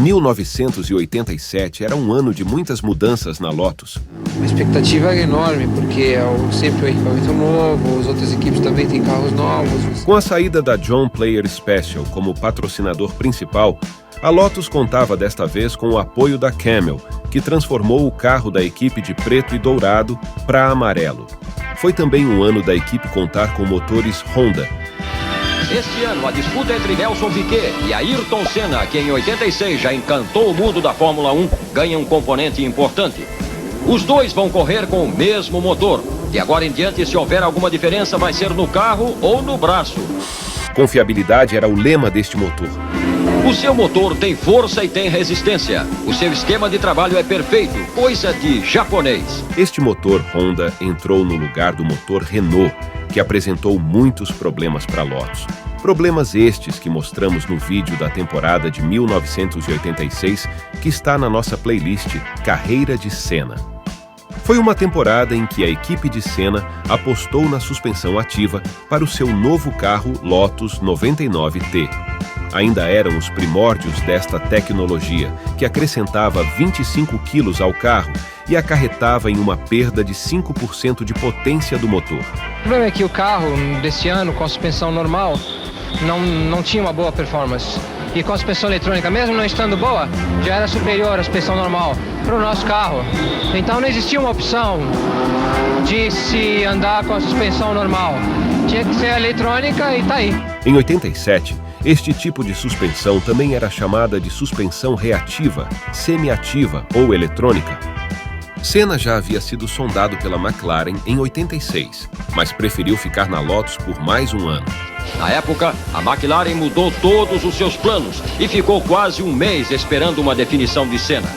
1987 era um ano de muitas mudanças na Lotus. A expectativa era enorme, porque é sempre um equipamento novo, as outras equipes também têm carros novos. Com a saída da John Player Special como patrocinador principal, a Lotus contava desta vez com o apoio da Camel, que transformou o carro da equipe de preto e dourado para amarelo. Foi também um ano da equipe contar com motores Honda. Este ano, a disputa entre Nelson Piquet e Ayrton Senna, que em 86 já encantou o mundo da Fórmula 1, ganha um componente importante. Os dois vão correr com o mesmo motor. De agora em diante, se houver alguma diferença, vai ser no carro ou no braço. Confiabilidade era o lema deste motor. O seu motor tem força e tem resistência. O seu esquema de trabalho é perfeito, coisa de japonês. Este motor Honda entrou no lugar do motor Renault, que apresentou muitos problemas para a Lotus. Problemas estes que mostramos no vídeo da temporada de 1986, que está na nossa playlist Carreira de Senna. Foi uma temporada em que a equipe de Senna apostou na suspensão ativa para o seu novo carro Lotus 99T. Ainda eram os primórdios desta tecnologia, que acrescentava 25 quilos ao carro e acarretava em uma perda de 5% de potência do motor. O problema é que o carro desse ano, com a suspensão normal, não tinha uma boa performance. E com a suspensão eletrônica, mesmo não estando boa, já era superior à suspensão normal para o nosso carro. Então não existia uma opção de se andar com a suspensão normal. Tinha que ser a eletrônica e tá aí. Em 87, este tipo de suspensão também era chamada de suspensão reativa, semiativa ou eletrônica. Senna já havia sido sondado pela McLaren em 86, mas preferiu ficar na Lotus por mais um ano. Na época, a McLaren mudou todos os seus planos e ficou quase um mês esperando uma definição de Senna.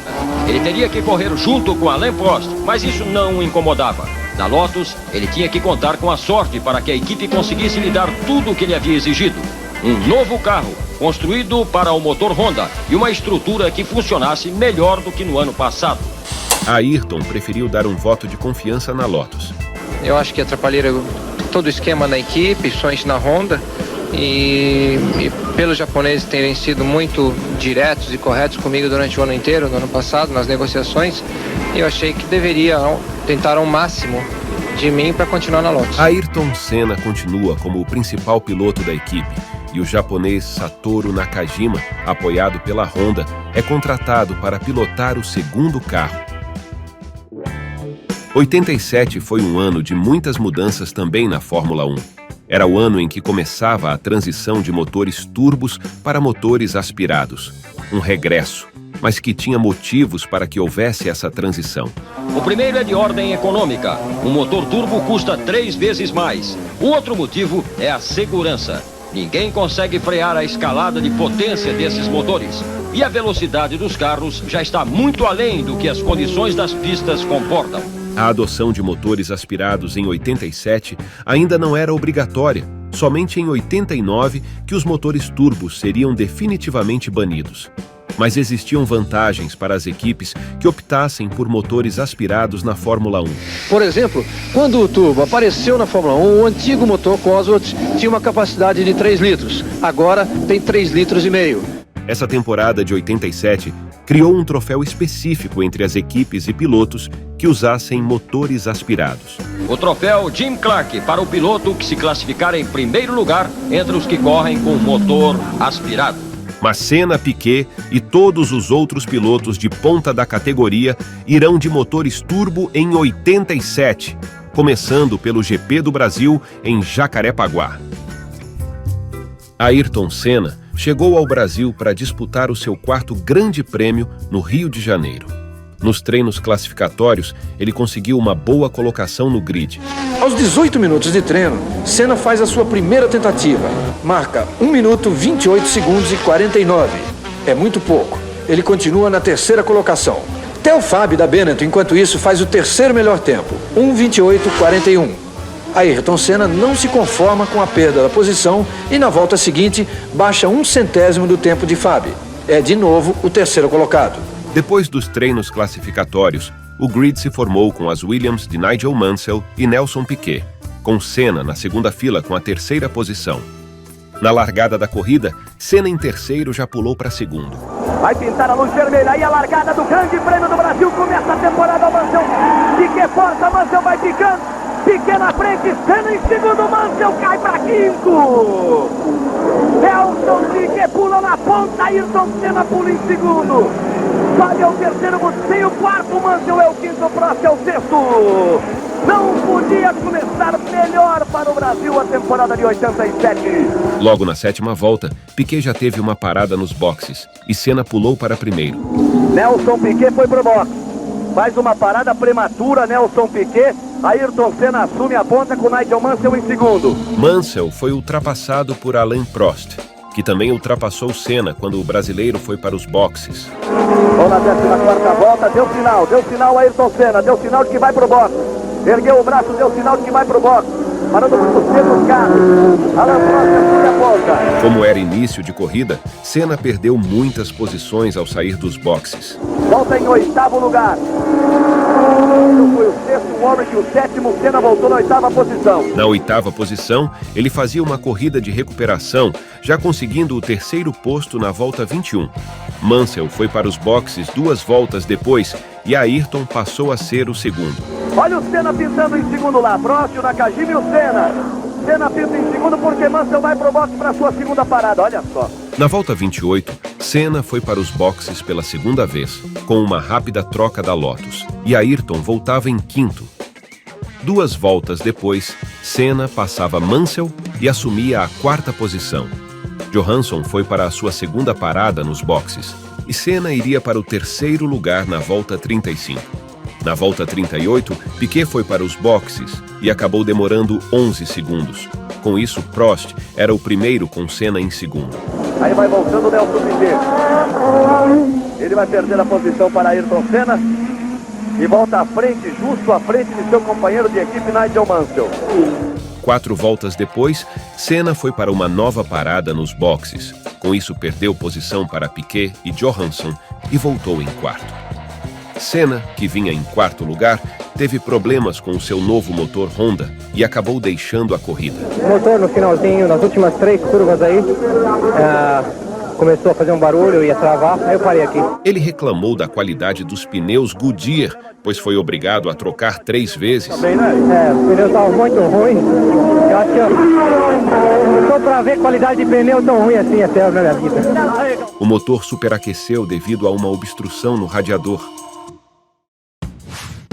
Ele teria que correr junto com Alain Prost, mas isso não o incomodava. Na Lotus, ele tinha que contar com a sorte para que a equipe conseguisse lhe dar tudo o que ele havia exigido. Um novo carro, construído para o motor Honda e uma estrutura que funcionasse melhor do que no ano passado. Ayrton preferiu dar um voto de confiança na Lotus. Eu acho que atrapalharia todo o esquema da equipe, principalmente na Honda, e pelos japoneses terem sido muito diretos e corretos comigo durante o ano inteiro, no ano passado, nas negociações, eu achei que deveriam tentar ao máximo de mim para continuar na Lotus. Ayrton Senna continua como o principal piloto da equipe e o japonês Satoru Nakajima, apoiado pela Honda, é contratado para pilotar o segundo carro. 87 foi um ano de muitas mudanças também na Fórmula 1. Era o ano em que começava a transição de motores turbos para motores aspirados. Um regresso, mas que tinha motivos para que houvesse essa transição. O primeiro é de ordem econômica. Um motor turbo custa 3 vezes mais. O outro motivo é a segurança. Ninguém consegue frear a escalada de potência desses motores. E a velocidade dos carros já está muito além do que as condições das pistas comportam. A adoção de motores aspirados em 87 ainda não era obrigatória. Somente em 89 que os motores turbos seriam definitivamente banidos. Mas existiam vantagens para as equipes que optassem por motores aspirados na Fórmula 1. Por exemplo, quando o turbo apareceu na Fórmula 1, o antigo motor Cosworth tinha uma capacidade de 3 litros. Agora tem 3,5 litros. Essa temporada de 87 criou um troféu específico entre as equipes e pilotos que usassem motores aspirados. O troféu Jim Clark para o piloto que se classificar em primeiro lugar entre os que correm com motor aspirado. Mas Senna, Piquet e todos os outros pilotos de ponta da categoria irão de motores turbo em 87, começando pelo GP do Brasil em Jacarepaguá. Ayrton Senna chegou ao Brasil para disputar o seu 4º Grande Prêmio no Rio de Janeiro. Nos treinos classificatórios, ele conseguiu uma boa colocação no grid. Aos 18 minutos de treino, Senna faz a sua primeira tentativa. Marca 1 minuto 28 segundos e 49. É muito pouco. Ele continua na 3ª colocação. Theo Fabi da Benetton, enquanto isso, faz o 3º melhor tempo, 1:28:41. Ayrton Senna não se conforma com a perda da posição e na volta seguinte baixa 1/100º do tempo de Fabi. É de novo o 3º colocado. Depois dos treinos classificatórios, o grid se formou com as Williams de Nigel Mansell e Nelson Piquet, com Senna na segunda fila com a 3ª posição. Na largada da corrida, Senna em terceiro já pulou para segundo. Vai pintar a luz vermelha. Aí a largada do Grande Prêmio do Brasil. Começa a temporada. Mansell. Piquet força. Mansell vai picando. Piquet na frente. Senna em segundo. Mansell cai para quinto. Nelson Piquet pula na ponta. Ayrton Senna pula em segundo. Fábio é o terceiro. Você o quarto. Mansell é o quinto. Prost é o sexto. Não podia começar melhor para o Brasil a temporada de 87. Logo na sétima volta, Piquet já teve uma parada nos boxes e Senna pulou para primeiro. Nelson Piquet foi pro box. Faz uma parada prematura, Nelson Piquet. Ayrton Senna assume a ponta com Nigel Mansell em segundo. Mansell foi ultrapassado por Alain Prost, que também ultrapassou Senna quando o brasileiro foi para os boxes. Ou na 14ª volta, deu sinal Ayrton Senna, deu sinal de que vai pro box. Ergueu o braço, deu sinal de que vai pro box. Parando muito cedo os carros. Alain Prost assume a ponta. Como era início de corrida, Senna perdeu muitas posições ao sair dos boxes. Volta em oitavo lugar. Foi o sexto, o Warwick, o sétimo. Senna voltou na oitava posição. Na oitava posição, ele fazia uma corrida de recuperação, já conseguindo o terceiro posto na volta 21. Mansell foi para os boxes 2 voltas depois e Ayrton passou a ser o segundo. Olha o Senna pintando em segundo lá. Prost, o Nakajima e o Senna. Senna pinta em segundo porque Mansell vai pro boxe para sua segunda parada. Olha só. Na volta 28, Senna foi para os boxes pela segunda vez, com uma rápida troca da Lotus, e Ayrton voltava em quinto. 2 voltas depois, Senna passava Mansell e assumia a 4ª posição. Johansson foi para a sua segunda parada nos boxes, e Senna iria para o 3º lugar na volta 35. Na volta 38, Piquet foi para os boxes e acabou demorando 11 segundos. Com isso, Prost era o primeiro com Senna em segundo. Aí vai voltando o Nelson Piquet. Ele vai perder a posição para Ayrton Senna e volta à frente, justo à frente de seu companheiro de equipe, Nigel Mansell. 4 voltas depois, Senna foi para uma nova parada nos boxes. Com isso, perdeu posição para Piquet e Johansson e voltou em quarto. Senna, que vinha em 4º lugar, teve problemas com o seu novo motor Honda e acabou deixando a corrida. O motor no finalzinho, nas últimas 3 curvas aí, começou a fazer um barulho e a travar, aí eu parei aqui. Ele reclamou da qualidade dos pneus Goodyear, pois foi obrigado a trocar 3 vezes. Os pneus estavam muito ruins. Eu acho que só para ver qualidade de pneu tão ruim assim até na minha vida. O motor superaqueceu devido a uma obstrução no radiador.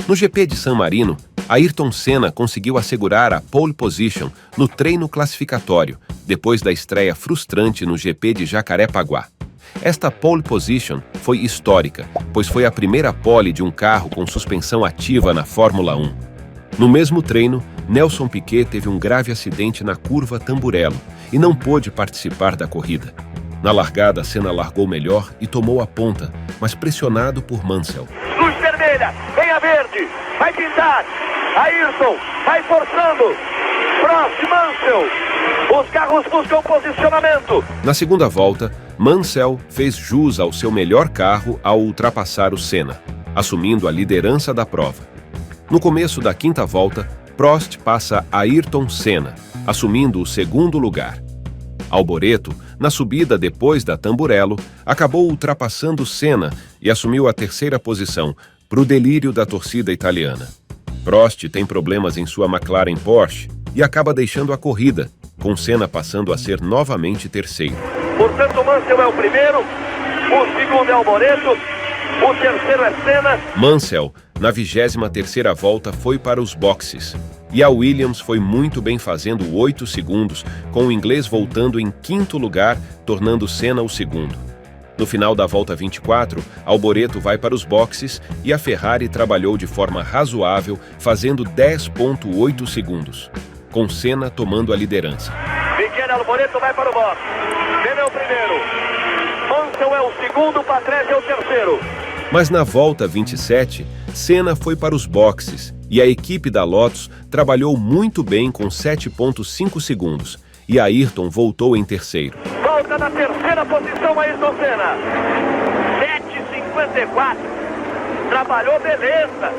No GP de San Marino, Ayrton Senna conseguiu assegurar a pole position no treino classificatório, depois da estreia frustrante no GP de Jacarepaguá. Esta pole position foi histórica, pois foi a primeira pole de um carro com suspensão ativa na Fórmula 1. No mesmo treino, Nelson Piquet teve um grave acidente na curva Tamburello e não pôde participar da corrida. Na largada, Senna largou melhor e tomou a ponta, mas pressionado por Mansell. Luz vermelha, vem a verde, vai pintar. Ayrton vai forçando. Prost, Mansell. Os carros buscam posicionamento. Na segunda volta, Mansell fez jus ao seu melhor carro ao ultrapassar o Senna, assumindo a liderança da prova. No começo da 5ª volta, Prost passa Ayrton Senna, assumindo o 2º lugar. Alboreto, na subida depois da Tamburello, acabou ultrapassando Senna e assumiu a 3ª posição, para o delírio da torcida italiana. Prost tem problemas em sua McLaren Porsche e acaba deixando a corrida, com Senna passando a ser novamente 3º. Portanto, Mansell é o primeiro, o segundo é Alboreto, o terceiro é Senna. Mansell, na 23ª volta, foi para os boxes. E a Williams foi muito bem fazendo 8 segundos, com o inglês voltando em 5º lugar, tornando Senna o segundo. No final da volta 24, Alboreto vai para os boxes e a Ferrari trabalhou de forma razoável, fazendo 10,8 segundos, com Senna tomando a liderança. Michele Alboreto vai para o box. Senna é o primeiro. Mansell é o segundo, Patrese é o terceiro. Mas na volta 27, Senna foi para os boxes e a equipe da Lotus trabalhou muito bem com 7,5 segundos e Ayrton voltou em terceiro. Volta na 3ª posição Ayrton Senna. 7,54. Trabalhou beleza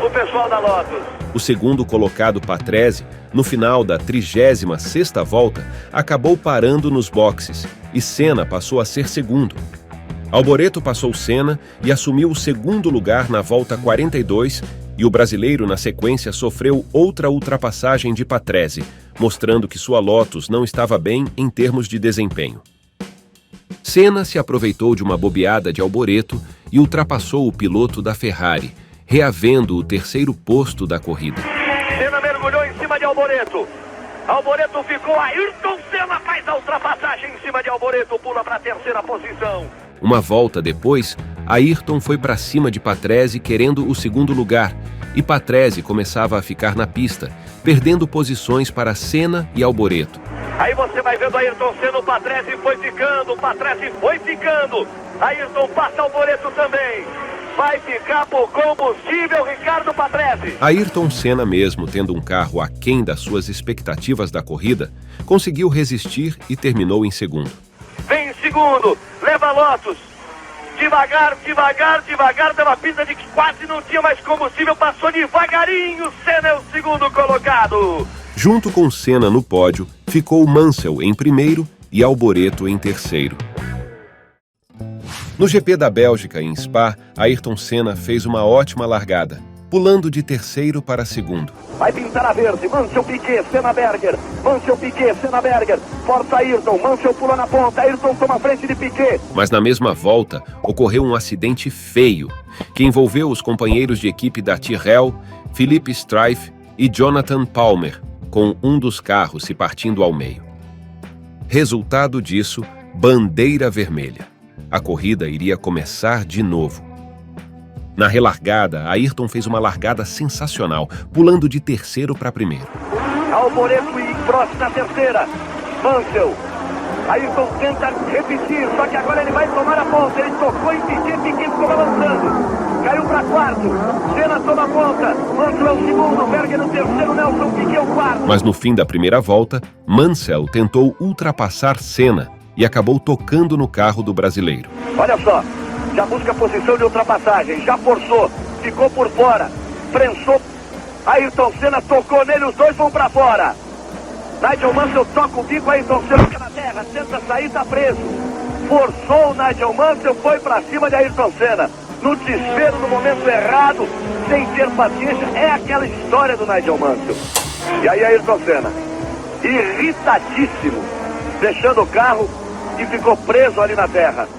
o pessoal da Lotus. O segundo colocado Patrese, no final da 36ª volta, acabou parando nos boxes e Senna passou a ser segundo. Alboreto passou Senna e assumiu o segundo lugar na volta 42, e o brasileiro, na sequência, sofreu outra ultrapassagem de Patrese, mostrando que sua Lotus não estava bem em termos de desempenho. Senna se aproveitou de uma bobeada de Alboreto e ultrapassou o piloto da Ferrari, reavendo o terceiro posto da corrida. Senna mergulhou em cima de Alboreto. Alboreto ficou, Ayrton Senna faz a ultrapassagem em cima de Alboreto, pula para a terceira posição. Uma volta depois, Ayrton foi para cima de Patrese querendo o segundo lugar, e Patrese começava a ficar na pista, perdendo posições para Senna e Alboreto. Aí você vai vendo Ayrton Senna, o Patrese foi ficando. Ayrton passa Alboreto também. Vai ficar por combustível, Ricardo Patrese. Ayrton Senna, mesmo tendo um carro aquém das suas expectativas da corrida, conseguiu resistir e terminou em segundo. Vem em segundo, leva Lotus. Devagar, dava pinta de que quase não tinha mais combustível, passou devagarinho. Senna é o segundo colocado. Junto com Senna no pódio, ficou Mansell em primeiro e Alboreto em terceiro. No GP da Bélgica, em Spa, Ayrton Senna fez uma ótima largada, pulando de terceiro para segundo. Vai pintar a verde, Mansell, Piquet, Senna, Berger. Força Ayrton, Mansell pula na ponta, Ayrton toma frente de Piquet. Mas na mesma volta, ocorreu um acidente feio, que envolveu os companheiros de equipe da Tyrrell, Philippe Streiff e Jonathan Palmer, com um dos carros se partindo ao meio. Resultado disso, bandeira vermelha. A corrida iria começar de novo. Na relargada, Ayrton fez uma largada sensacional, pulando de terceiro para primeiro. Alboreto e Prost na terceira. Mansell. Ayrton tenta repetir, só que agora ele vai tomar a ponta. Ele tocou em Piquet, Piquet ficou balançando. Caiu para quarto. Senna toma a ponta. Mansell é o segundo, Berger o terceiro, Nelson Piquet o quarto. Mas no fim da primeira volta, Mansell tentou ultrapassar Senna e acabou tocando no carro do brasileiro. Olha só, já busca posição de ultrapassagem, já forçou, ficou por fora, prensou, Ayrton Senna tocou nele, os dois vão para fora. Nigel Mansell toca o bico, Ayrton Senna fica na terra, tenta sair, tá preso. Forçou o Nigel Mansell, foi para cima de Ayrton Senna. No desespero, no momento errado, sem ter paciência, é aquela história do Nigel Mansell. E aí Ayrton Senna, irritadíssimo, fechando o carro, e ficou preso ali na terra.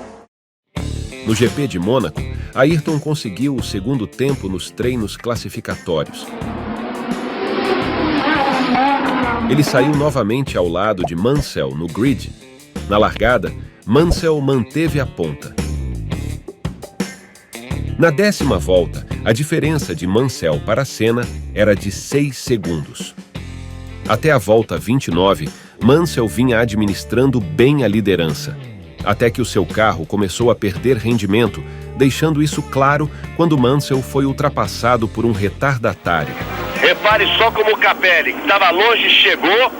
No GP de Mônaco, Ayrton conseguiu o segundo tempo nos treinos classificatórios. Ele saiu novamente ao lado de Mansell no grid. Na largada, Mansell manteve a ponta. Na 10ª volta, a diferença de Mansell para Senna era de 6 segundos. Até a volta 29, Mansell vinha administrando bem a liderança, até que o seu carro começou a perder rendimento, deixando isso claro quando Mansell foi ultrapassado por um retardatário. Repare só como o Capelli, que estava longe, chegou,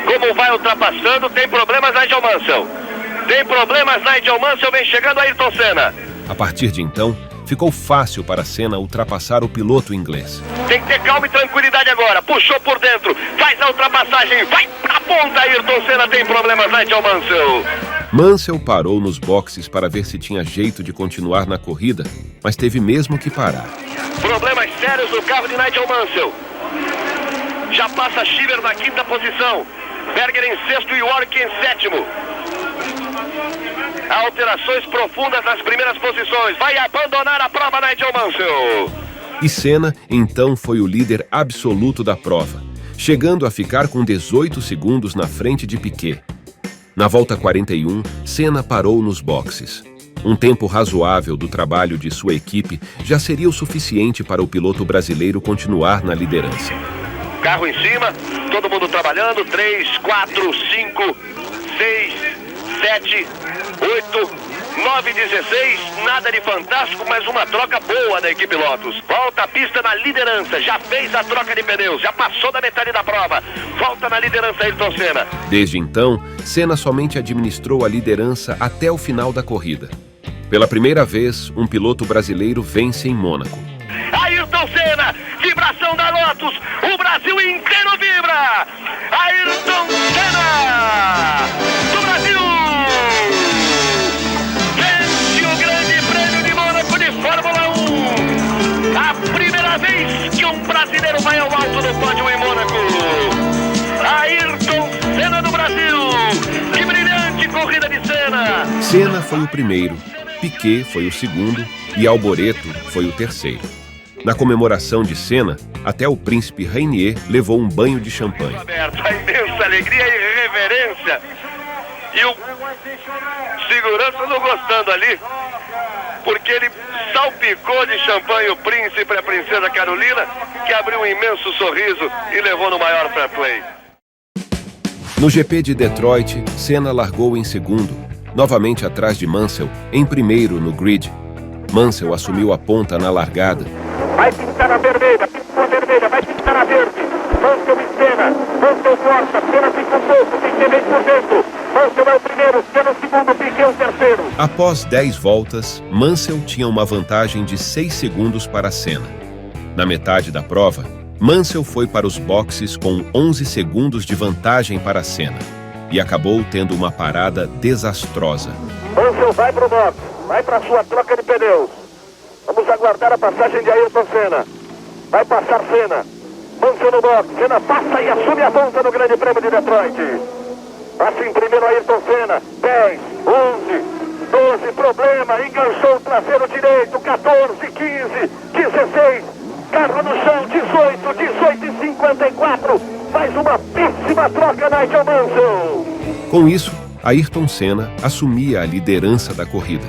como vai ultrapassando, tem problemas Nigel Mansell. Vem chegando Ayrton Senna. A partir de então, ficou fácil para Senna ultrapassar o piloto inglês. Tem que ter calma e tranquilidade agora. Puxou por dentro, faz a ultrapassagem, vai pra ponta. Ayrton Senna tem problemas, Nigel Mansell. Mansell parou nos boxes para ver se tinha jeito de continuar na corrida, mas teve mesmo que parar. Problemas sérios no carro de Nigel Mansell. Já passa Schiller na 5ª posição. Berger em 6º e Warwick em 7º. Alterações profundas nas primeiras posições. Vai abandonar a prova Nigel Mansell. E Senna, então, foi o líder absoluto da prova, chegando a ficar com 18 segundos na frente de Piquet. Na volta 41, Senna parou nos boxes. Um tempo razoável do trabalho de sua equipe já seria o suficiente para o piloto brasileiro continuar na liderança. Carro em cima, todo mundo trabalhando. 3, 4, 5, 6, 7, 8, 9, 16, nada de fantástico, mas uma troca boa da equipe Lotus. Volta a pista na liderança, já fez a troca de pneus, já passou da metade da prova. Volta na liderança Ayrton Senna. Desde então, Senna somente administrou a liderança até o final da corrida. Pela primeira vez, um piloto brasileiro vence em Mônaco. Ayrton Senna, vibração da Lotus, o Brasil inteiro vibra! Ayrton Senna, do Brasil! Vence o Senna foi o primeiro, Piquet foi o segundo e Alboreto foi o terceiro. Na comemoração de Senna, até o príncipe Rainier levou um banho de champanhe. A imensa alegria e reverência. E o segurança não gostando ali, porque ele salpicou de champanhe o príncipe e a princesa Carolina, que abriu um imenso sorriso e levou no maior fair play. No GP de Detroit, Senna largou em segundo, novamente atrás de Mansell, em primeiro no grid. Mansell assumiu a ponta na largada. Vai pintar a vermelha, pintou a vermelha, vai pintar a verde. Mansell e Senna, Mansell corta, Senna fica um pouco, Piquet vem por dentro. Mansell é o primeiro, Senna o segundo, Piquet o terceiro. Após 10 voltas, Mansell tinha uma vantagem de 6 segundos para Senna. Na metade da prova, Mansell foi para os boxes com 11 segundos de vantagem para Senna e acabou tendo uma parada desastrosa. Mansell vai para o box, vai para sua troca de pneus. Vamos aguardar a passagem de Ayrton Senna. Vai passar Senna. Mansell no box, Senna passa e assume a ponta no Grande Prêmio de Detroit. Passa em primeiro Ayrton Senna, 10, 11, 12, problema, enganchou o traseiro direito, 14, 15, 16, carro no chão, 18 e 54, faz uma péssima troca Nigel Mansell. Com isso, Ayrton Senna assumia a liderança da corrida.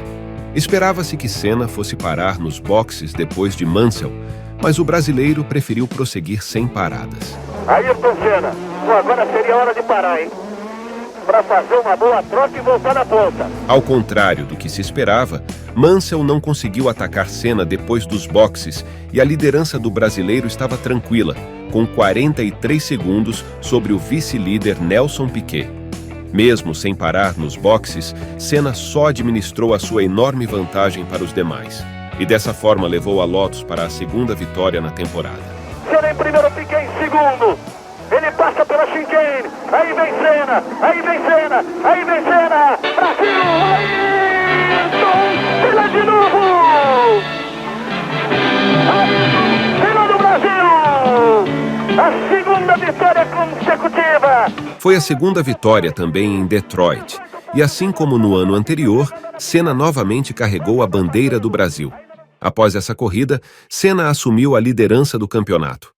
Esperava-se que Senna fosse parar nos boxes depois de Mansell, mas o brasileiro preferiu prosseguir sem paradas. Ayrton Senna, agora seria hora de parar, hein? Para fazer uma boa troca e voltar na ponta. Ao contrário do que se esperava, Mansell não conseguiu atacar Senna depois dos boxes e a liderança do brasileiro estava tranquila, com 43 segundos sobre o vice-líder Nelson Piquet. Mesmo sem parar nos boxes, Senna só administrou a sua enorme vantagem para os demais. E dessa forma levou a Lotus para a segunda vitória na temporada. Senna em primeiro, Piquet em segundo. Ele passa pela chicane, aí vem Senna, aí vem Senna, aí vem Senna, Brasil, Ayrton Senna de novo! Senna do Brasil! A segunda vitória consecutiva! Foi a segunda vitória também em Detroit, e assim como no ano anterior, Senna novamente carregou a bandeira do Brasil. Após essa corrida, Senna assumiu a liderança do campeonato.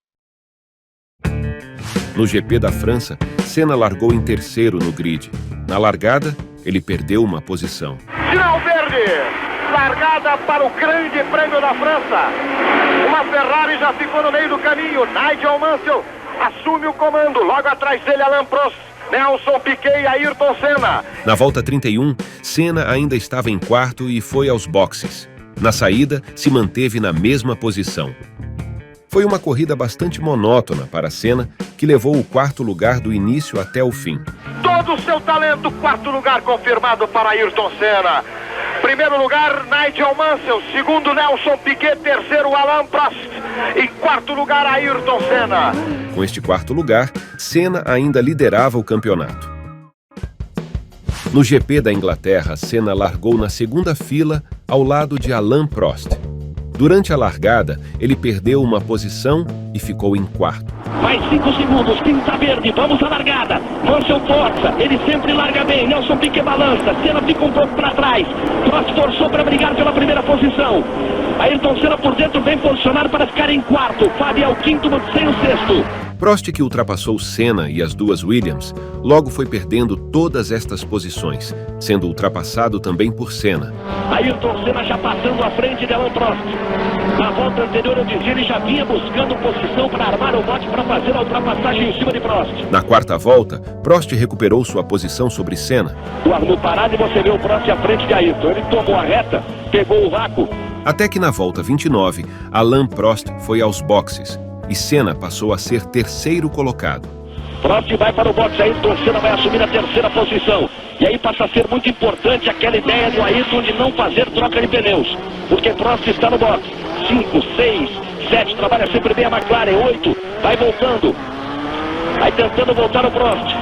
No GP da França, Senna largou em terceiro no grid. Na largada, ele perdeu uma posição. Sinal verde! Largada para o Grande Prêmio da França. Uma Ferrari já ficou no meio do caminho. Nigel Mansell assume o comando. Logo atrás dele, Alain Prost, Nelson Piquet e Ayrton Senna. Na volta 31, Senna ainda estava em quarto e foi aos boxes. Na saída, se manteve na mesma posição. Foi uma corrida bastante monótona para Senna, que levou o quarto lugar do início até o fim. Todo o seu talento, quarto lugar confirmado para Ayrton Senna. Primeiro lugar, Nigel Mansell. Segundo, Nelson Piquet. Terceiro, Alain Prost. Em quarto lugar, Ayrton Senna. Com este quarto lugar, Senna ainda liderava o campeonato. No GP da Inglaterra, Senna largou na segunda fila ao lado de Alain Prost. Durante a largada, ele perdeu uma posição e ficou em quarto. Mais 5 segundos, pinta verde, vamos à largada. Mansell força, ele sempre larga bem. Nelson Piquet balança, Senna fica um pouco para trás. Prost forçou para brigar pela primeira posição. Ayrton Senna por dentro bem posicionado para ficar em quarto. Fábio é o quinto, Mansell o sexto. Prost, que ultrapassou Senna e as duas Williams, logo foi perdendo todas estas posições, sendo ultrapassado também por Senna. Ayrton Senna já passando à frente de Alain Prost. Na volta anterior, eu dizia, ele já vinha buscando posição para armar o bote para fazer a ultrapassagem em cima de Prost. Na quarta volta, Prost recuperou sua posição sobre Senna. No parado, você vê o Prost à frente de Ayrton. Ele tomou a reta, pegou o vácuo. Até que na volta 29, Alain Prost foi aos boxes e Senna passou a ser terceiro colocado. Prost vai para o boxe, Ayrton Senna vai assumir a terceira posição. E aí passa a ser muito importante aquela ideia do Ayrton de não fazer troca de pneus, porque Prost está no boxe. 5, 6, 7, trabalha sempre bem a McLaren. 8, vai voltando. Vai tentando voltar o Prost.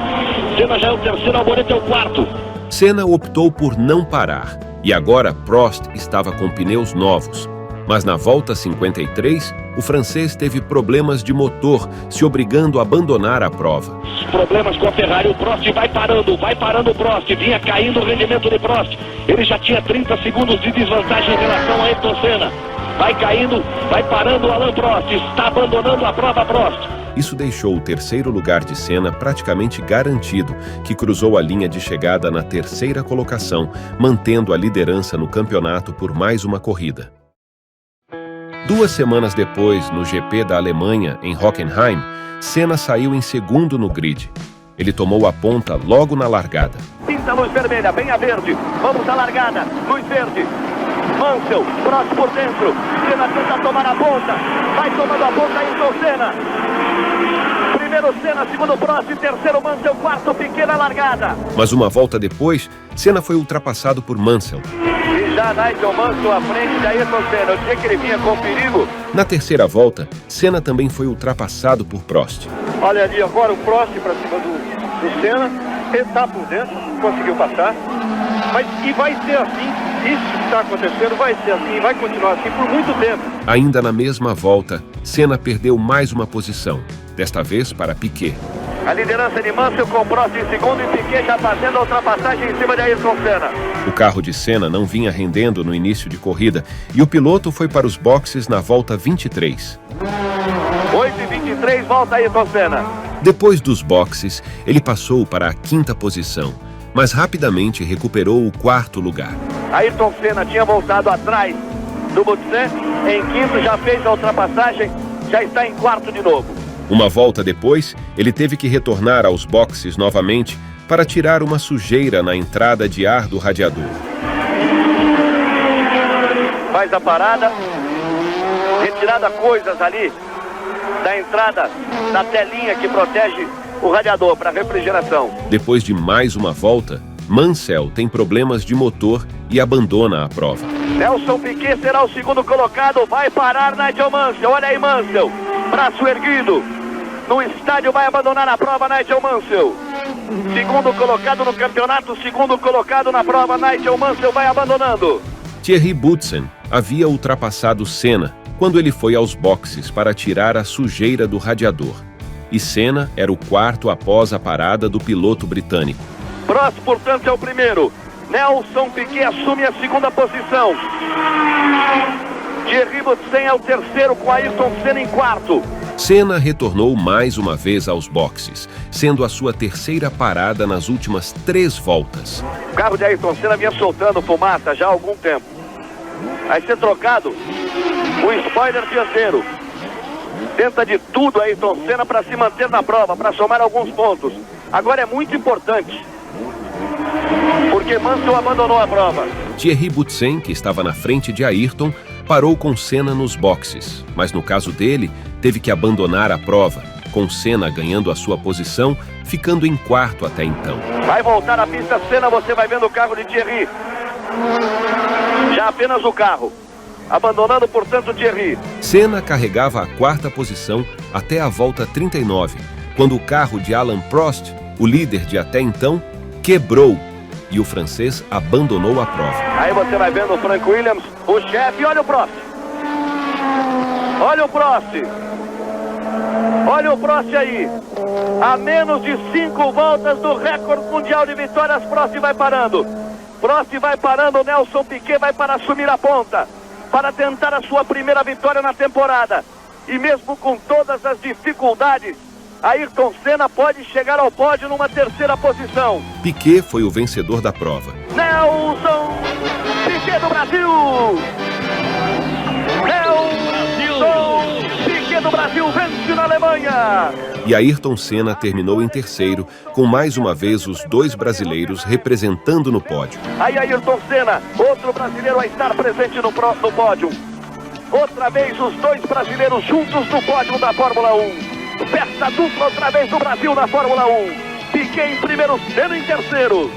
Senna já é o terceiro, Alboreto é o quarto. Senna optou por não parar e agora Prost estava com pneus novos. Mas na volta 53, o francês teve problemas de motor, se obrigando a abandonar a prova. Problemas com a Ferrari, o Prost vai parando o Prost, vinha caindo o rendimento de Prost. Ele já tinha 30 segundos de desvantagem em relação a Ayrton Senna. Vai caindo, vai parando o Alain Prost, está abandonando a prova Prost. Isso deixou o terceiro lugar de Senna praticamente garantido, que cruzou a linha de chegada na terceira colocação, mantendo a liderança no campeonato por mais uma corrida. 2 semanas depois, no GP da Alemanha, em Hockenheim, Senna saiu em segundo no grid. Ele tomou a ponta logo na largada. Pinta a luz vermelha, vem a verde. Vamos à largada, luz verde. Mansell, Prost por dentro. Senna tenta tomar a ponta. Vai tomando a ponta Ayrton Senna. Primeiro Senna, segundo Prost, terceiro Mansell, quarto Piquet na largada. Mas uma volta depois, Senna foi ultrapassado por Mansell. E já Nigel Mansell à frente de Ayrton Senna. Eu dizia que ele vinha com perigo. Na terceira volta, Senna também foi ultrapassado por Prost. Olha ali agora o Prost para cima do Senna. Ele está por dentro, conseguiu passar. E vai ser assim, isso que está acontecendo vai ser assim, vai continuar assim por muito tempo. Ainda na mesma volta, Senna perdeu mais uma posição, desta vez para Piquet. A liderança de Mansell com Prost em segundo e Piquet já fazendo a ultrapassagem em cima de Ayrton Senna. O carro de Senna não vinha rendendo no início de corrida e o piloto foi para os boxes na volta 23. 8h23, volta Ayrton Senna. Depois dos boxes, ele passou para a 5ª posição, mas rapidamente recuperou o 4º lugar. Ayrton Senna tinha voltado atrás do Boutsen, em 5º já fez a ultrapassagem, já está em 4º de novo. Uma volta depois, ele teve que retornar aos boxes novamente para tirar uma sujeira na entrada de ar do radiador. Faz a parada, retirada coisas ali da entrada da telinha que protege o radiador para refrigeração. Depois de mais uma volta, Mansell tem problemas de motor e abandona a prova. Nelson Piquet será o segundo colocado, vai parar Nigel Mansell, olha aí Mansell, braço erguido, no estádio vai abandonar a prova Nigel Mansell. Segundo colocado no campeonato, segundo colocado na prova, Nigel Mansell vai abandonando. Thierry Boutsen havia ultrapassado Senna quando ele foi aos boxes para tirar a sujeira do radiador. E Senna era o 4º após a parada do piloto britânico. Prost, portanto, é o primeiro. Nelson Piquet assume a 2ª posição. Thierry Boutsen é o terceiro, com Ayrton Senna em 4º. Senna retornou mais uma vez aos boxes, sendo a sua terceira parada nas últimas 3 voltas. O carro de Ayrton Senna vinha soltando fumaça já há algum tempo. Vai ser trocado o spoiler dianteiro. Tenta de tudo Ayrton Senna para se manter na prova, para somar alguns pontos. Agora é muito importante, porque Mansell abandonou a prova. Thierry Boutsen, que estava na frente de Ayrton, parou com Senna nos boxes, mas no caso dele, teve que abandonar a prova, com Senna ganhando a sua posição, ficando em 4º até então. Vai voltar à pista Senna, você vai vendo o carro de Thierry. Já apenas o carro, abandonando portanto Thierry. Senna carregava a 4ª posição até a volta 39, quando o carro de Alain Prost, o líder de até então, quebrou e o francês abandonou a prova. Aí você vai vendo o Frank Williams, o chefe, olha o Prost. Olha o Prost. Olha o Prost aí. A menos de 5 voltas do recorde mundial de vitórias, Prost vai parando. Prost vai parando, Nelson Piquet vai para assumir a ponta, para tentar a sua primeira vitória na temporada. E mesmo com todas as dificuldades, Ayrton Senna pode chegar ao pódio numa 3ª posição. Piquet foi o vencedor da prova. Nelson Piquet do Brasil! Nelson Piquet do Brasil vence na Alemanha! E Ayrton Senna terminou em terceiro, com mais uma vez os 2 brasileiros representando no pódio. Aí Ayrton Senna, outro brasileiro a estar presente no pódio. Outra vez os 2 brasileiros juntos no pódio da Fórmula 1. Festa dupla outra vez do Brasil na Fórmula 1. Piquet em primeiro, Senna em terceiro.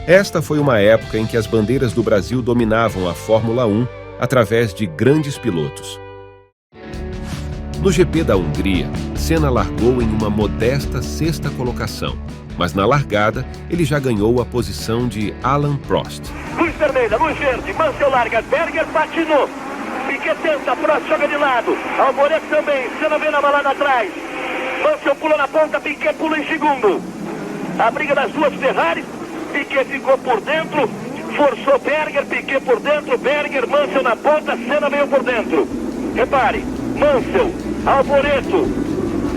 Esta foi uma época em que as bandeiras do Brasil dominavam a Fórmula 1 através de grandes pilotos. No GP da Hungria, Senna largou em uma modesta 6ª colocação, mas na largada ele já ganhou a posição de Alain Prost. Luz vermelha, luz verde, Mansell larga, Berger patinou. Piquet tenta, Prost joga de lado. Alboreto também, Senna vem na balada atrás. Mansell pula na ponta, Piquet pula em segundo. A briga das duas Ferraris, Piquet ficou por dentro, forçou Berger, Piquet por dentro, Berger, Mansell na ponta, Senna veio por dentro. Repare, Mansell, Alboreto,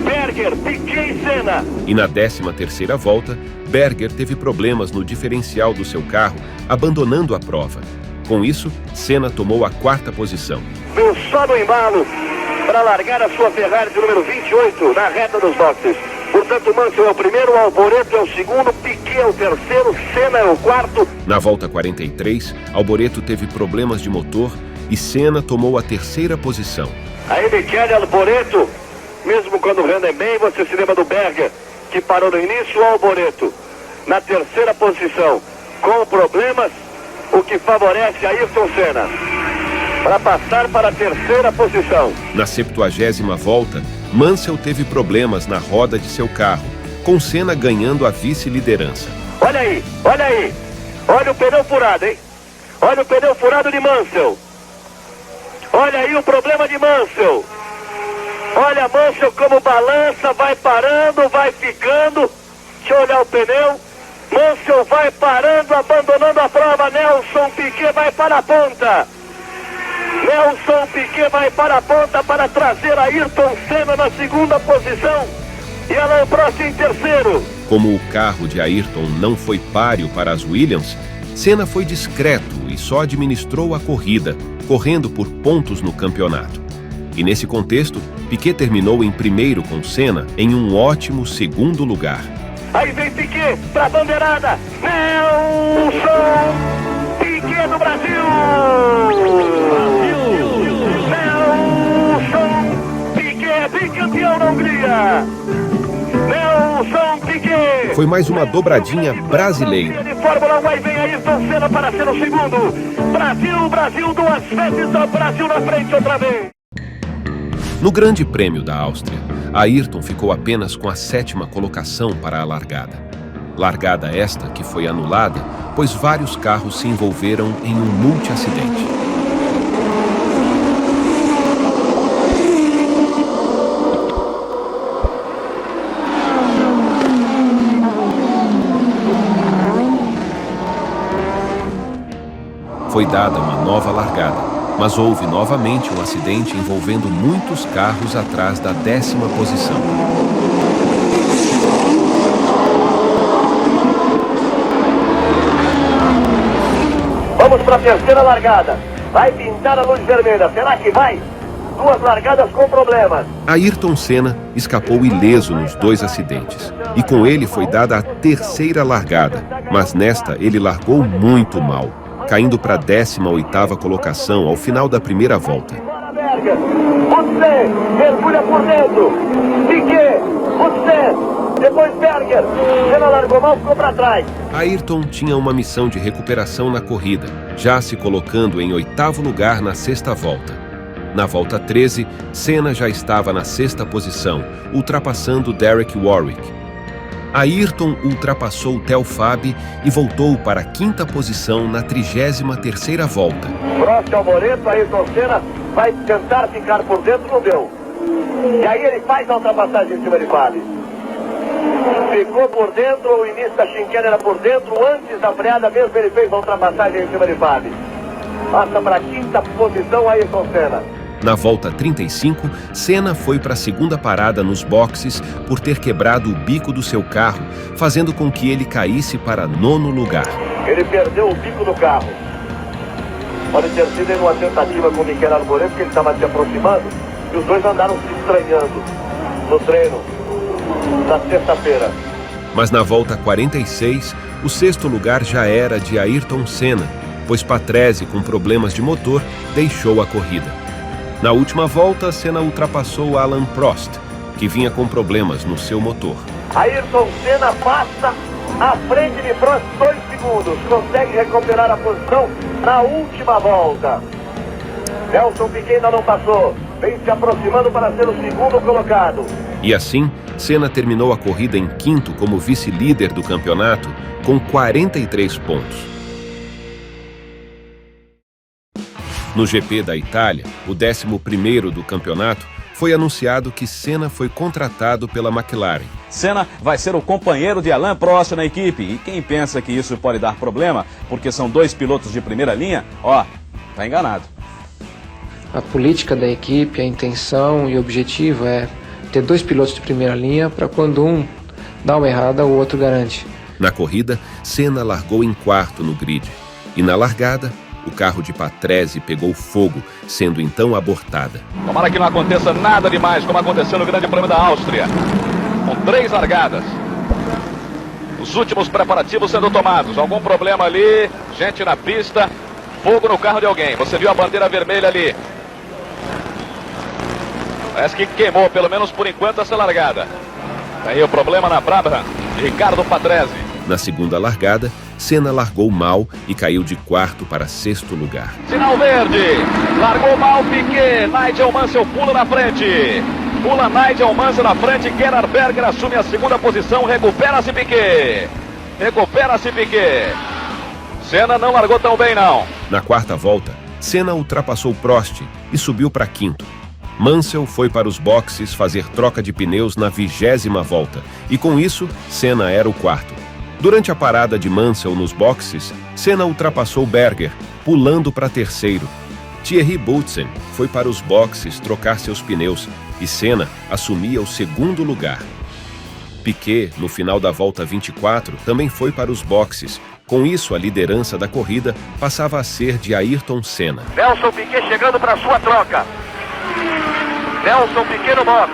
Berger, Piquet e Senna. E na 13ª volta, Berger teve problemas no diferencial do seu carro, abandonando a prova. Com isso, Senna tomou a 4ª posição. Veio só no embalo para largar a sua Ferrari de número 28 na reta dos boxes. Portanto, Mansell é o primeiro, Alboreto é o segundo, Piquet é o terceiro, Senna é o quarto. Na volta 43, Alboreto teve problemas de motor e Senna tomou a 3ª posição. Aí Michele Alboreto, mesmo quando rendem bem, você se lembra do Berger, que parou no início, o Alboreto na 3ª posição, com problemas, o que favorece Ayrton Senna para passar para a 3ª posição. Na 70ª volta, Mansell teve problemas na roda de seu carro, com Senna ganhando a vice-liderança. Olha aí, olha aí. Olha o pneu furado, hein? Olha o pneu furado de Mansell. Olha aí o problema de Mansell. Olha Mansell como balança, vai parando, vai ficando. Deixa eu olhar o pneu. Mansell vai parando, abandonando a prova. Nelson Piquet vai para a ponta. Nelson Piquet vai para a ponta para trazer Ayrton Senna na 2ª posição e Alain Prost em 3º. Como o carro de Ayrton não foi páreo para as Williams, Senna foi discreto e só administrou a corrida, correndo por pontos no campeonato. E nesse contexto, Piquet terminou em primeiro com Senna em um ótimo 2º lugar. Aí vem Piquet para a bandeirada. Nelson Piquet do Brasil! Bicampeão da Hungria, Nelson Piquet. Foi mais uma dobradinha brasileira. De Fórmula 1, aí vem Ayrton Senna para ser o segundo. Brasil, 2 vezes o Brasil na frente outra vez. No Grande Prêmio da Áustria, Ayrton ficou apenas com a 7ª colocação para a largada. Largada esta que foi anulada, pois vários carros se envolveram em um multi-acidente. Foi dada uma nova largada, mas houve novamente um acidente envolvendo muitos carros atrás da 10ª posição. Vamos para a 3ª largada. Vai pintar a luz vermelha. Será que vai? 2 largadas com problemas. Ayrton Senna escapou ileso nos 2 acidentes. E com ele foi dada a 3ª largada, mas nesta ele largou muito mal, caindo para a 18ª colocação ao final da 1ª volta. Você mergulha por dentro. Piquet, você, depois Berger. Senna largou mal, ficou para trás. Ayrton tinha uma missão de recuperação na corrida, já se colocando em 8º lugar na 6ª volta. Na volta 13, Senna já estava na 6ª posição, ultrapassando Derek Warwick. Ayrton ultrapassou Theo Fabi e voltou para a 5ª posição na 33ª volta. Prost, Alboreto, Ayrton Senna vai tentar ficar por dentro, não deu. E aí ele faz a ultrapassagem em cima de Fabi. Ficou por dentro, o início da chicane era por dentro, antes da freada mesmo ele fez a ultrapassagem em cima de Fabi. Passa para a 5ª posição Ayrton Senna. Na volta 35, Senna foi para a 2ª parada nos boxes por ter quebrado o bico do seu carro, fazendo com que ele caísse para 9º lugar. Ele perdeu o bico do carro. Pode ter sido em uma tentativa com o Michele Alboreto, porque ele estava se aproximando, e os dois andaram se estranhando no treino na sexta-feira. Mas na volta 46, o 6º lugar já era de Ayrton Senna, pois Patrese, com problemas de motor, deixou a corrida. Na última volta, Senna ultrapassou Alain Prost, que vinha com problemas no seu motor. Ayrton Senna passa à frente de Prost 2 segundos, consegue recuperar a posição na última volta. Nelson Piquet ainda não passou, vem se aproximando para ser o 2º colocado. E assim, Senna terminou a corrida em 5º como vice-líder do campeonato, com 43 pontos. No GP da Itália, o 11º do campeonato, foi anunciado que Senna foi contratado pela McLaren. Senna vai ser o companheiro de Alain Prost na equipe. E quem pensa que isso pode dar problema, porque são dois pilotos de primeira linha, tá enganado. A política da equipe, a intenção e o objetivo é ter dois pilotos de primeira linha para quando um dá uma errada, o outro garante. Na corrida, Senna largou em quarto no grid. E na largada, o carro de Patrese pegou fogo, sendo então abortada. Tomara que não aconteça nada demais, como aconteceu no Grande Prêmio da Áustria. Com 3 largadas. Os últimos preparativos sendo tomados. Algum problema ali, gente na pista, fogo no carro de alguém. Você viu a bandeira vermelha ali. Parece que queimou, pelo menos por enquanto, essa largada. Aí o problema na Brabham de Ricardo Patrese. Na segunda largada, Senna largou mal e caiu de quarto para sexto lugar. Sinal verde, largou mal Piquet, Nigel Mansell pula na frente. Pula Nigel Mansell na frente, Gerhard Berger assume a segunda posição, recupera-se Piquet. Recupera-se Piquet. Senna não largou tão bem não. Na quarta volta, Senna ultrapassou Prost e subiu para quinto. Mansell foi para os boxes fazer troca de pneus na 20ª volta e com isso, Senna era o quarto. Durante a parada de Mansell nos boxes, Senna ultrapassou Berger, pulando para terceiro. Thierry Boutsen foi para os boxes trocar seus pneus e Senna assumia o segundo lugar. Piquet, no final da volta 24, também foi para os boxes. Com isso, a liderança da corrida passava a ser de Ayrton Senna. Nelson Piquet chegando para sua troca. Nelson Piquet no box.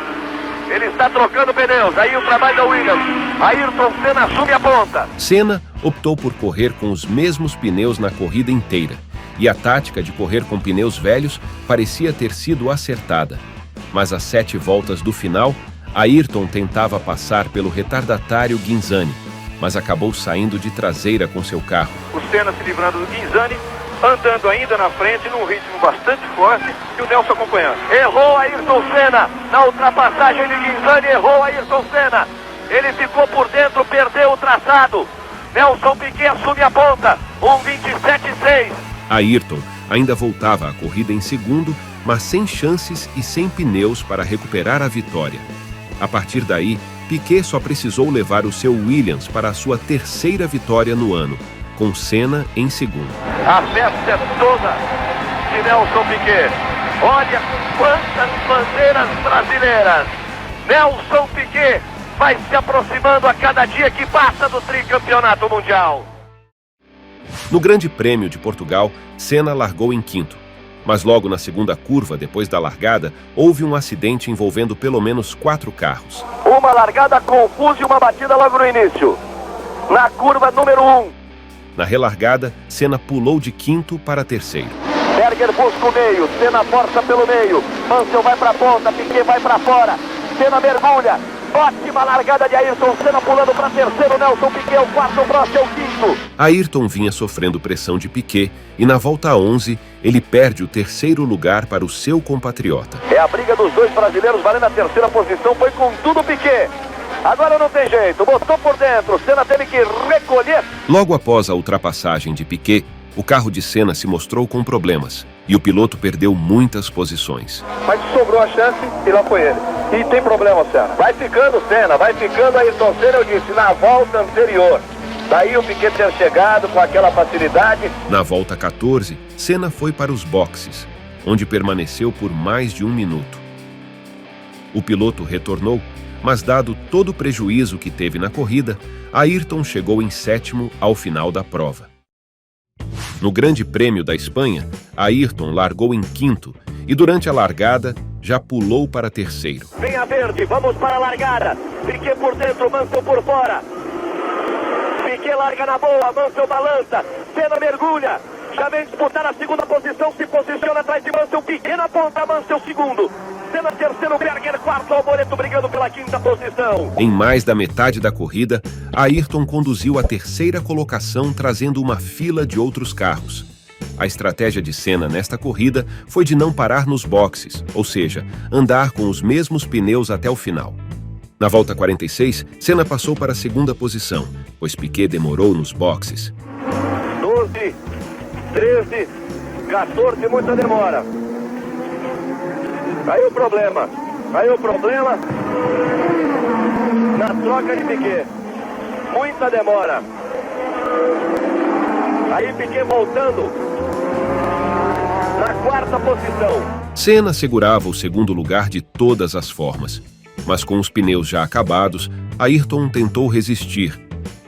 Ele está trocando pneus. Aí o trabalho da Williams. Ayrton Senna assume a ponta. Senna optou por correr com os mesmos pneus na corrida inteira. E a tática de correr com pneus velhos parecia ter sido acertada. Mas às 7 voltas do final, Ayrton tentava passar pelo retardatário Ghinzani, mas acabou saindo de traseira com seu carro. O Senna se livrando do Ghinzani, andando ainda na frente num ritmo bastante forte e o Nelson acompanhando. Errou Ayrton Senna na ultrapassagem de Ghinzani, errou Ayrton Senna. Ele ficou por dentro, perdeu o traçado. Nelson Piquet assume a ponta, 1:27.6. Ayrton ainda voltava à corrida em segundo, mas sem chances e sem pneus para recuperar a vitória. A partir daí, Piquet só precisou levar o seu Williams para a sua terceira vitória no ano, com Senna em segundo. A festa é toda de Nelson Piquet. Olha quantas bandeiras brasileiras. Nelson Piquet vai se aproximando a cada dia que passa do tricampeonato mundial. No Grande Prêmio de Portugal, Senna largou em quinto. Mas logo na segunda curva, depois da largada, houve um acidente envolvendo pelo menos 4 carros. Uma largada confusa e uma batida logo no início. Na curva número 1. Na relargada, Senna pulou de quinto para terceiro. Berger busca o meio, Senna força pelo meio. Mansell vai para a ponta, Piquet vai para fora. Senna mergulha. Ótima largada de Ayrton Senna pulando para terceiro, Nelson Piquet é o quarto, Prost é o quinto. Ayrton vinha sofrendo pressão de Piquet e na volta 11 ele perde o terceiro lugar para o seu compatriota. É a briga dos dois brasileiros valendo a terceira posição, foi com tudo Piquet. Agora não tem jeito, botou por dentro, Senna teve que recolher. Logo após a ultrapassagem de Piquet, o carro de Senna se mostrou com problemas e o piloto perdeu muitas posições. Mas sobrou a chance e lá foi ele. E tem problema, Senna. Vai ficando Senna, vai ficando Ayrton Senna, eu disse, na volta anterior. Daí o Piquet ter chegado com aquela facilidade. Na volta 14, Senna foi para os boxes, onde permaneceu por mais de 1 minuto. O piloto retornou, mas dado todo o prejuízo que teve na corrida, Ayrton chegou em sétimo ao final da prova. No Grande Prêmio da Espanha, Ayrton largou em quinto e durante a largada já pulou para terceiro. Vem a verde, vamos para a largada. Piquet por dentro, Mansell por fora. Piquet larga na boa, Mansell balança. Senna mergulha. Já vem disputar a segunda posição, se posiciona atrás de Mansell. Piquet na ponta, Mansell segundo. Senna terceiro, Berger quarto, Alboreto brigando pela quinta posição. Em mais da metade da corrida, Ayrton conduziu a terceira colocação, trazendo uma fila de outros carros. A estratégia de Senna nesta corrida foi de não parar nos boxes, ou seja, andar com os mesmos pneus até o final. Na volta 46, Senna passou para a segunda posição, pois Piquet demorou nos boxes. 12, 13, 14, muita demora. Aí o problema na troca de Piquet. Muita demora. Aí Piquet voltando na quarta posição. Senna segurava o segundo lugar de todas as formas. Mas com os pneus já acabados, Ayrton tentou resistir.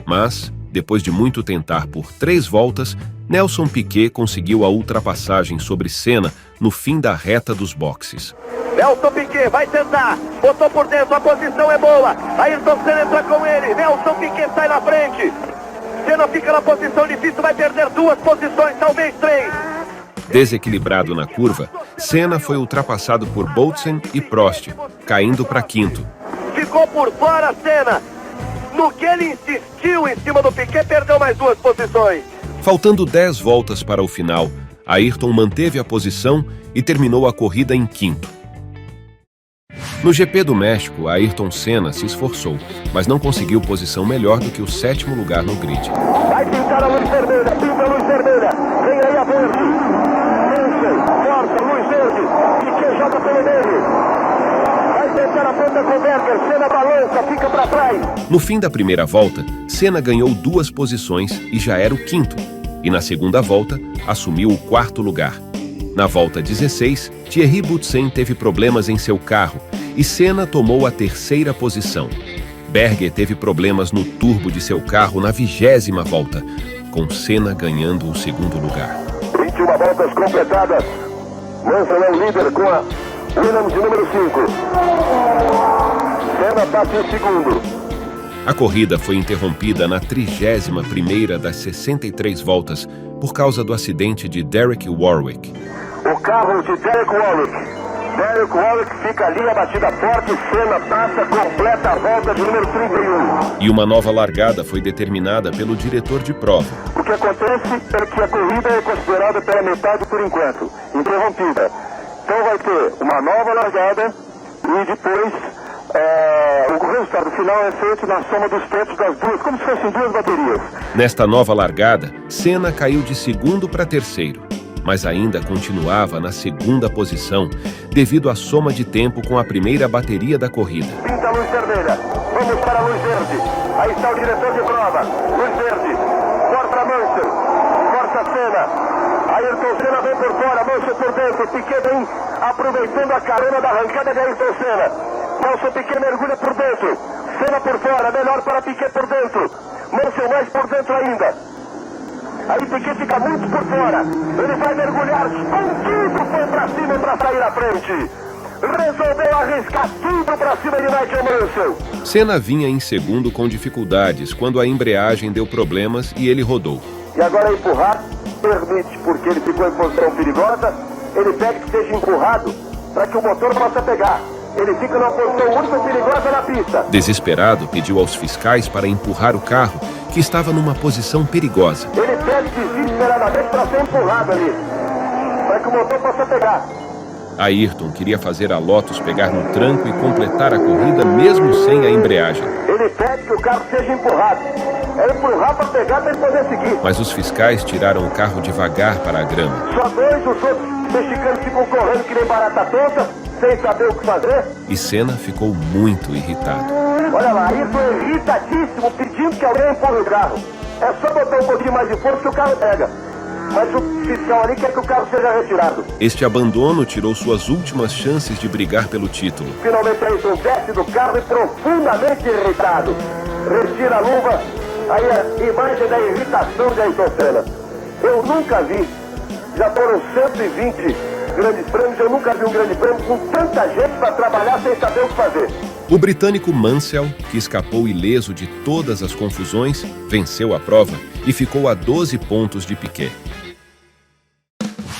Mas, depois de muito tentar por 3 voltas, Nelson Piquet conseguiu a ultrapassagem sobre Senna no fim da reta dos boxes. Nelson Piquet vai tentar, botou por dentro, a posição é boa. Ayrton Senna entra com ele, Nelson Piquet sai na frente. Senna fica na posição difícil, vai perder 2 posições, talvez 3. Desequilibrado na curva, Senna foi ultrapassado por Boutsen e Prost, caindo para 5º. Ficou por fora Senna. No que ele insistiu em cima do Piquet, perdeu mais 2 posições. Faltando 10 voltas para o final, Ayrton manteve a posição e terminou a corrida em 5º. No GP do México, Ayrton Senna se esforçou, mas não conseguiu posição melhor do que o 7º lugar no grid. Vai pintar a luz vermelha, pinta a luz vermelha. Vem aí a verde. Força, luz verde. Piquet joga pelo meio. Vai tentar a ponta com o Berger. Senna balança, fica para trás. No fim da primeira volta, Senna ganhou 2 posições e já era o 5º. E na segunda volta, assumiu o 4º lugar. Na volta 16, Thierry Boutsen teve problemas em seu carro e Senna tomou a 3ª posição. Berger teve problemas no turbo de seu carro na 20ª volta, com Senna ganhando o 2º lugar. 21 voltas completadas. Mansell é o líder com a Williams de número 5. Senna passa em 2º. A corrida foi interrompida na 31ª das 63 voltas por causa do acidente de Derek Warwick. O carro de Derek Warwick. Derek Warwick fica ali, a batida forte, Senna passa, completa a volta de número 31. E uma nova largada foi determinada pelo diretor de prova. O que acontece é que a corrida é considerada pela metade por enquanto, interrompida. Então vai ter uma nova largada e depois o resultado final é feito na soma dos tempos das duas, como se fossem 2 baterias. Nesta nova largada, Senna caiu de 2º para 3º, mas ainda continuava na 2ª posição devido à soma de tempo com a primeira bateria da corrida. Pinta a luz vermelha, vamos para a luz verde. Aí está o diretor de prova, luz verde, corta Mansell, corta Senna. Ayrton Senna vem por fora, Mansell por dentro, Piquet vem aproveitando a carona da arrancada de Ayrton Senna. Nelson Piquet mergulha por dentro, Senna por fora, melhor para Piquet por dentro, Mansell mais por dentro ainda. Aí Piquet fica muito por fora, ele vai mergulhar com tudo, foi para cima para sair à frente. Resolveu arriscar tudo para cima de Nigel Mansell. Senna vinha em 2º com dificuldades quando a embreagem deu problemas e ele rodou. E agora empurrar permite, porque ele ficou em posição perigosa, ele pede que seja empurrado para que o motor possa pegar. Ele fica numa posição muito perigosa na pista. Desesperado, pediu aos fiscais para empurrar o carro, que estava numa posição perigosa. Ele pede desesperadamente para ser empurrado ali, para que o motor possa pegar. Ayrton queria fazer a Lotus pegar no tranco e completar a corrida mesmo sem a embreagem. Ele pede que o carro seja empurrado. É empurrar para pegar para ele poder seguir. Mas os fiscais tiraram o carro devagar para a grama. Só 2, os outros mexicanos ficam correndo que nem barata tonta, sem saber o que fazer. E Senna ficou muito irritado. Olha lá, Ayrton é irritadíssimo, pedindo que alguém empurre o carro. É só botar um pouquinho mais de força que o carro pega. Mas o fiscal ali quer que o carro seja retirado. Este abandono tirou suas últimas chances de brigar pelo título. Finalmente Ayrton desce do carro e profundamente irritado. Retira a luva, aí a imagem da irritação de Ayrton Senna. Eu nunca vi, já foram 120 grandes prêmios, eu nunca vi um grande prêmio com tanta gente para trabalhar sem saber o que fazer. O britânico Mansell, que escapou ileso de todas as confusões, venceu a prova e ficou a 12 pontos de Piquet.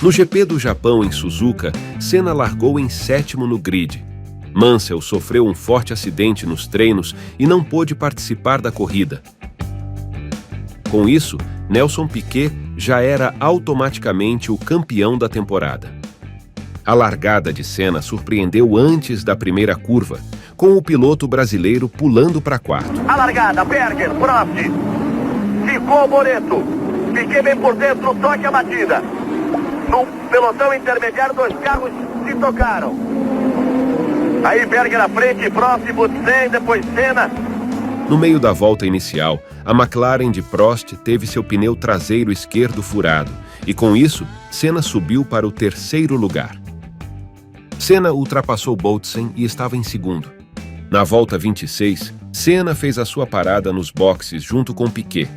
No GP do Japão, em Suzuka, Senna largou em 7º no grid. Mansell sofreu um forte acidente nos treinos e não pôde participar da corrida. Com isso, Nelson Piquet já era automaticamente o campeão da temporada. A largada de Senna surpreendeu antes da primeira curva, com o piloto brasileiro pulando para 4º. A largada, Berger, Prost, ficou o Moreto, Piquet vem por dentro, toque a batida. No pelotão intermediário, 2 carros se tocaram. Aí Berger à frente, Prost, Butsen, depois Senna. No meio da volta inicial, a McLaren de Prost teve seu pneu traseiro esquerdo furado e, com isso, Senna subiu para o 3º lugar. Senna ultrapassou Boutsen e estava em segundo. Na volta 26, Senna fez a sua parada nos boxes junto com Piquet.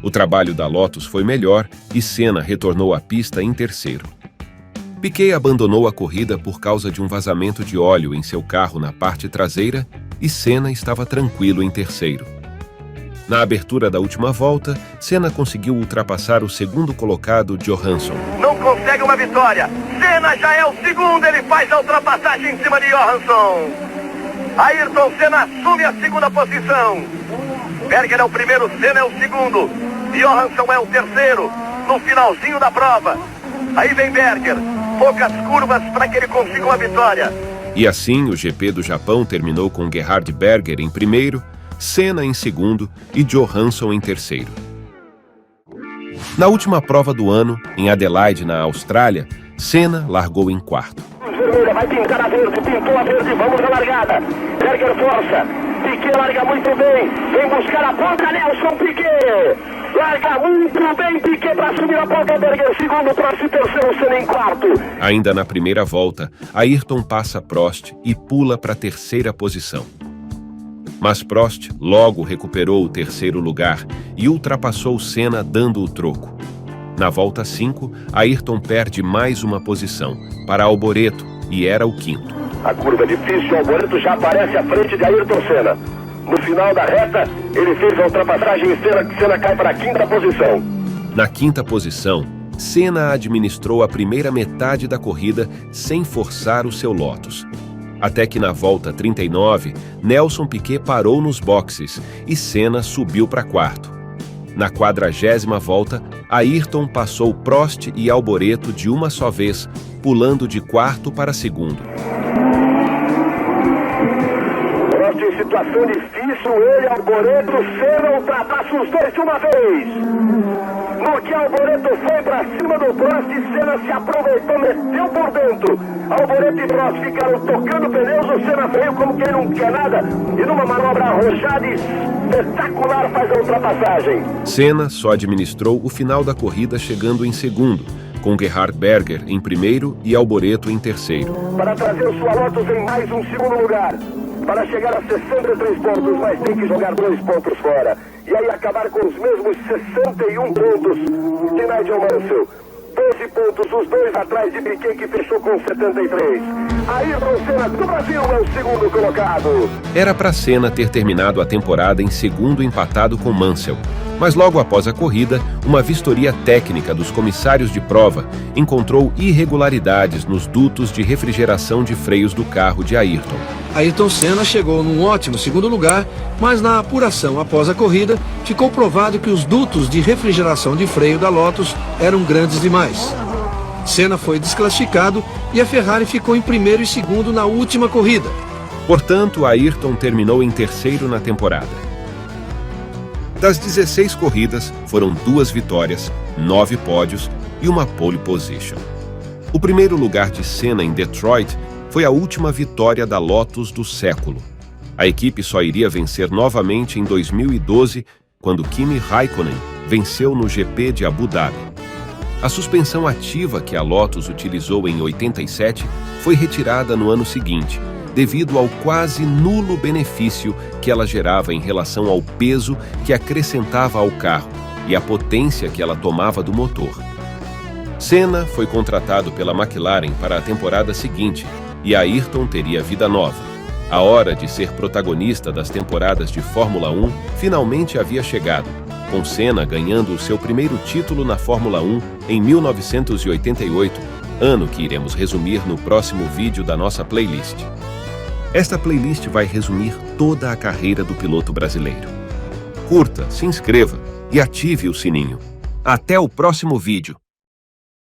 O trabalho da Lotus foi melhor e Senna retornou à pista em 3º. Piquet abandonou a corrida por causa de um vazamento de óleo em seu carro na parte traseira e Senna estava tranquilo em 3º. Na abertura da última volta, Senna conseguiu ultrapassar o 2º colocado Johansson. Não consegue uma vitória. Senna já é o 2º, ele faz a ultrapassagem em cima de Johansson. Ayrton Senna assume a 2ª posição. Berger é o 1º, Senna é o 2º. Johansson é o 3º, no finalzinho da prova. Aí vem Berger, poucas curvas para que ele consiga uma vitória. E assim o GP do Japão terminou com Gerhard Berger em 1º, Senna em 2º e Johansson em 3º. Na última prova do ano, em Adelaide, na Austrália, Senna largou em 4º. Vermelha, vai pintar a verde, pintou a verde, vamos à largada. Berger força, Piquet larga muito bem, vem buscar a ponta, Nelson Piquet. Larga muito bem, Piquet para subir a ponta, Berger 2º, Prost 3º, Senna em 4º. Ainda na primeira volta, Ayrton passa Prost e pula para a 3ª posição. Mas Prost logo recuperou o 3º lugar e ultrapassou Senna dando o troco. Na volta 5, Ayrton perde mais uma posição para Alboreto e era o 5º. A curva difícil, Alboreto já aparece à frente de Ayrton Senna. No final da reta, ele fez a ultrapassagem e Senna cai para a 5ª posição. Na 5ª posição, Senna administrou a primeira metade da corrida sem forçar o seu Lotus. Até que na volta 39, Nelson Piquet parou nos boxes e Senna subiu para 4º. Na 40ª volta, Ayrton passou Prost e Alboreto de uma só vez, pulando de 4º para 2º. Prost em situação difícil, ele, Alboreto, Senna ultrapassa os dois de uma vez. No que Alboreto foi para cima do Prost, Senna se aproveitou, meteu por dentro. Alboreto e Prost ficaram tocando pneus, o Senna veio como quem não quer nada e numa manobra arrojada e espetacular faz a ultrapassagem. Senna só administrou o final da corrida chegando em 2º, com Gerhard Berger em 1º e Alboreto em 3º. Para trazer sua Lotus em mais um 2º lugar, para chegar a 63 pontos, mas tem que jogar 2 pontos fora. E aí acabar com os mesmos 61 pontos de Nigel Mansell. 12 pontos, os dois atrás de Piquet, que fechou com 73. Ayrton Senna do Brasil é o 2º colocado. Era para Senna ter terminado a temporada em 2º empatado com Mansell, mas logo após a corrida, uma vistoria técnica dos comissários de prova encontrou irregularidades nos dutos de refrigeração de freios do carro de Ayrton. Ayrton Senna chegou num ótimo 2º lugar, mas na apuração após a corrida, ficou provado que os dutos de refrigeração de freio da Lotus eram grandes demais. Senna foi desclassificado e a Ferrari ficou em 1º e 2º na última corrida. Portanto, Ayrton terminou em 3º na temporada. Das 16 corridas, foram 2 vitórias, 9 pódios e uma pole position. O primeiro lugar de Senna em Detroit foi a última vitória da Lotus do século. A equipe só iria vencer novamente em 2012, quando Kimi Raikkonen venceu no GP de Abu Dhabi. A suspensão ativa que a Lotus utilizou em 87 foi retirada no ano seguinte, devido ao quase nulo benefício que ela gerava em relação ao peso que acrescentava ao carro e à potência que ela tomava do motor. Senna foi contratado pela McLaren para a temporada seguinte e Ayrton teria vida nova. A hora de ser protagonista das temporadas de Fórmula 1 finalmente havia chegado, com Senna ganhando o seu primeiro título na Fórmula 1 em 1988, ano que iremos resumir no próximo vídeo da nossa playlist. Esta playlist vai resumir toda a carreira do piloto brasileiro. Curta, se inscreva e ative o sininho. Até o próximo vídeo!